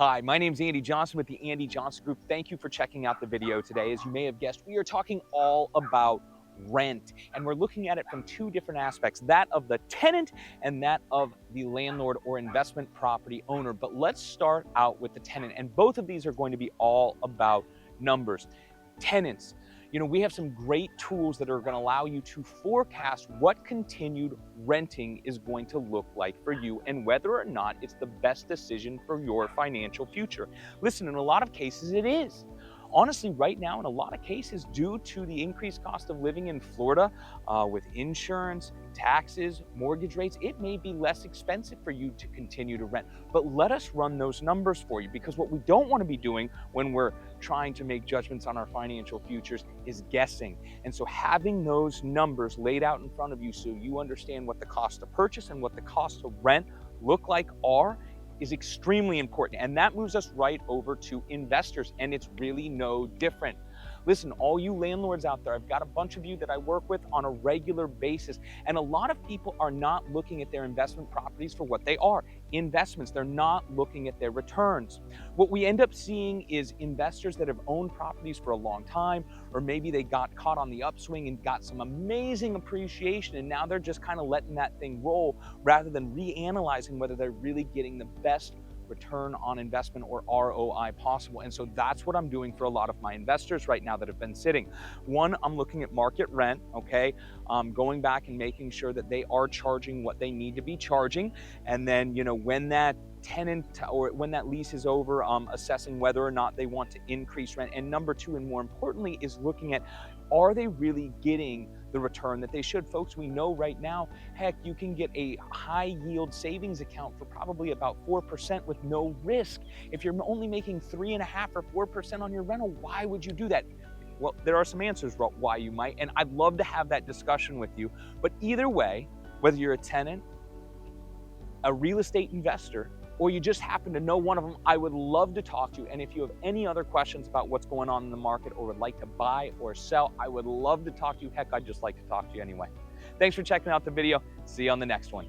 Hi, my name is Andy Johnson with the Andy Johnson Group. Thank you for checking out the video today. As you may have guessed, we are talking all about rent, and we're looking at it from two different aspects, that of the tenant and that of the landlord or investment property owner. But let's start out with the tenant, and both of these are going to be all about numbers. Tenants. We have some great tools that are going to allow you to forecast what continued renting is going to look like for you and whether or not it's the best decision for your financial future. Listen, in a lot of cases, it is. Honestly, right now, in a lot of cases, due to the increased cost of living in Florida, with insurance, taxes, mortgage rates, it may be less expensive for you to continue to rent. But let us run those numbers for you, because what we don't want to be doing when we're trying to make judgments on our financial futures is guessing. And so having those numbers laid out in front of you so you understand what the cost to purchase and what the cost to rent look like is extremely important. And that moves us right over to investors, and it's really no different. Listen, all you landlords out there, I've got a bunch of you that I work with on a regular basis, and a lot of people are not looking at their investment properties for what they are, investments. They're not looking at their returns. What we end up seeing is investors that have owned properties for a long time, or maybe they got caught on the upswing and got some amazing appreciation, and now they're just kind of letting that thing roll rather than reanalyzing whether they're really getting the best return on investment or ROI possible. And so that's what I'm doing for a lot of my investors right now that have been sitting. One, I'm looking at market rent, okay? Going back and making sure that they are charging what they need to be charging. And then, when that tenant or when that lease is over, assessing whether or not they want to increase rent. And number two, and more importantly, is looking at, are they really getting the return that they should? Folks, we know right now, heck, you can get a high yield savings account for probably about 4% with no risk. If you're only making 3.5% or 4% on your rental, why would you do that? Well, there are some answers why you might, and I'd love to have that discussion with you. But either way, whether you're a tenant, a real estate investor, or you just happen to know one of them, I would love to talk to you. And if you have any other questions about what's going on in the market or would like to buy or sell, I would love to talk to you. Heck, I'd just like to talk to you anyway. Thanks for checking out the video. See you on the next one.